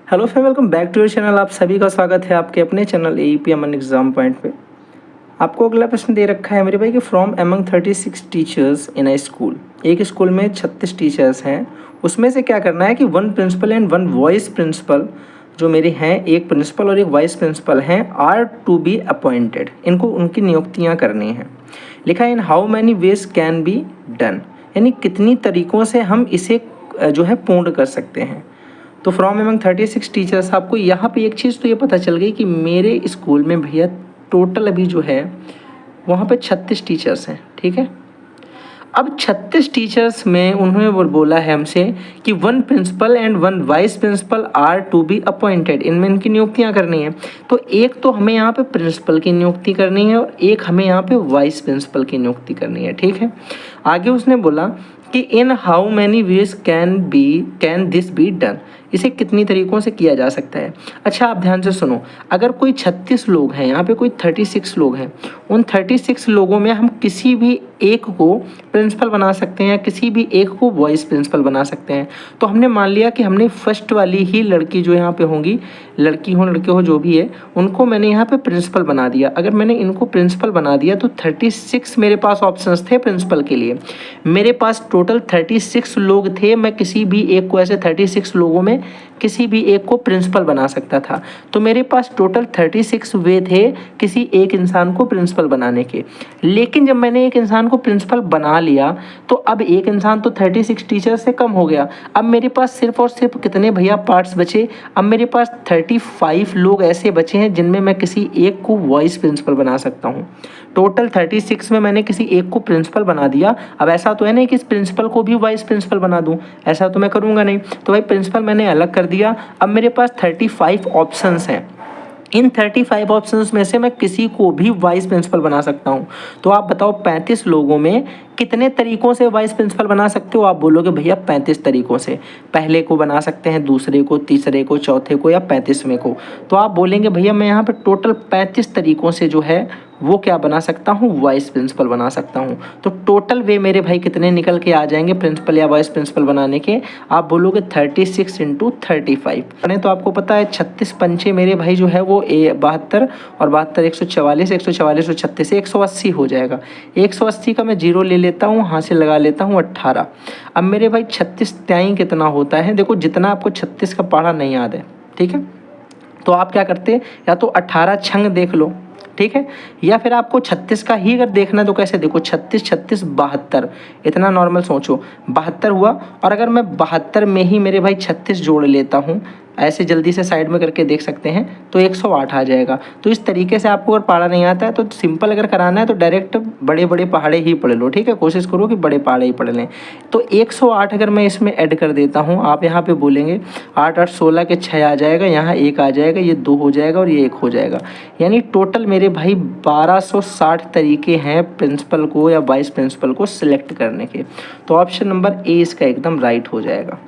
Hello friend, welcome back to your channel. आप सभी का स्वागत है आपके अपने channel AEP Aman exam point पे। आपको अगला प्रश्न दे रखा है मेरे भाई कि from among 36 teachers in a school. एक स्कूल में 36 टीचर्स हैं, उसमें से क्या करना है कि one principal and one vice principal जो मेरे हैं, एक प्रिंसिपल और एक वाइस प्रिंसिपल हैं, आर टू बी अपॉइंटेड। इनको उनकी नियुक्तियाँ करनी हैं। लिखा है in how many ways can be done, यानी कितनी तरीक़ों से हम इसे जो है पूर्ण कर सकते हैं। तो फ्रॉम एमंग 36 टीचर्स, आपको यहाँ पे एक चीज़ तो ये पता चल गई कि मेरे स्कूल में भैया टोटल अभी जो है वहाँ पे 36 टीचर्स हैं। ठीक है, अब 36 टीचर्स में उन्होंने बोला है हमसे कि one principal and one vice principal are to be appointed. इनमें इनकी नियुक्तियाँ करनी है। तो एक तो हमें यहाँ पे प्रिंसिपल की नियुक्ति करनी है और एक हमें यहाँ पे वाइस प्रिंसिपल की नियुक्ति करनी है। ठीक है, आगे उसने बोला कि इन how many ways can this be done, इसे कितनी तरीक़ों से किया जा सकता है। अच्छा, आप ध्यान से सुनो। अगर कोई 36 लोग हैं, यहाँ पे कोई 36 लोग हैं, उन 36 लोगों में हम किसी भी एक को प्रिंसिपल बना सकते हैं या किसी भी एक को वाइस प्रिंसिपल बना सकते हैं। तो हमने मान लिया कि हमने फर्स्ट वाली ही लड़की जो यहाँ पे होंगी, लड़की हो लड़के हो जो भी है, उनको मैंने यहाँ पे प्रिंसिपल बना दिया। अगर मैंने इनको प्रिंसिपल बना दिया तो 36 मेरे पास ऑप्शंस थे प्रिंसिपल के लिए। मेरे पास टोटल 36 लोग थे, मैं किसी भी एक को, ऐसे 36 लोगों में किसी भी एक को प्रिंसिपल बना सकता था। तो मेरे पास टोटल 36 वे थे किसी एक इंसान को प्रिंसिपल बनाने के। लेकिन जब मैंने एक इंसान को प्रिंसिपल बना लिया तो अब एक इंसान तो 36 टीचर से कम हो गया। अब मेरे पास सिर्फ और सिर्फ कितने भैया पार्ट्स बचे? अब मेरे पास 35 लोग ऐसे बचे हैं जिनमें मैं किसी एक को वाइस प्रिंसिपल बना सकता हूँ। टोटल 36 में मैंने किसी एक को प्रिंसिपल बना दिया। अब ऐसा तो है नहीं कि इस प्रिंसिपल को भी वाइस प्रिंसिपल बना दूं, ऐसा तो मैं करूंगा नहीं। तो भाई प्रिंसिपल मैंने अलग कर दिया। अब मेरे पास 35 ऑप्शंस हैं। इन 35 ऑप्शंस में से मैं किसी को भी वाइस प्रिंसिपल बना सकता हूं। तो आप बताओ 35 लोगों में कितने तरीक़ों से वाइस प्रिंसिपल बना सकते हो? आप बोलोगे भैया 35 तरीक़ों से। पहले को बना सकते हैं, दूसरे को, तीसरे को, चौथे को या 35वें को। तो आप बोलेंगे भैया मैं यहाँ पे टोटल 35 तरीक़ों से जो है वो क्या बना सकता हूँ, वाइस प्रिंसिपल बना सकता हूँ। तो टोटल वे मेरे भाई कितने निकल के आ जाएंगे प्रिंसिपल या वाइस प्रिंसिपल बनाने के? आप बोलोगे 36 × 35। तो आपको पता है 36 पंचे मेरे भाई जो है वो 72 और 72 144, 144 36 180 हो जाएगा। 180 का मैं जीरो ले लेता हूँ, यहाँ से लगा लेता हूँ 18। अब मेरे भाई 36 त्याई कितना होता है? देखो, जितना आपको 36 का पढ़ा नहीं याद है, ठीक है, तो आप क्या करते, या तो 18 छंग देख लो, ठीक है, या फिर आपको 36 का ही अगर देखना है तो कैसे देखो, 36 36 72, इतना नॉर्मल सोचो, 72 हुआ। और अगर मैं 72 में ही मेरे भाई 36 जोड़ लेता हूँ, ऐसे जल्दी से साइड में करके देख सकते हैं, तो 108 आ जाएगा। तो इस तरीके से आपको अगर पहाड़ा नहीं आता है तो सिंपल अगर कराना है तो डायरेक्ट बड़े बड़े पहाड़े ही पढ़ लो। ठीक है, कोशिश करो कि बड़े पहाड़े ही पढ़ लें। तो 108 अगर मैं इसमें ऐड कर देता हूँ, आप यहाँ पे बोलेंगे 8 8 16 के 6 आ जाएगा, यहाँ 1 आ जाएगा, ये 2 हो जाएगा और ये 1 हो जाएगा। यानी टोटल मेरे भाई 1260 तरीके हैं प्रिंसिपल को या वाइस प्रिंसिपल को सिलेक्ट करने के। तो ऑप्शन नंबर ए इसका एकदम राइट हो जाएगा।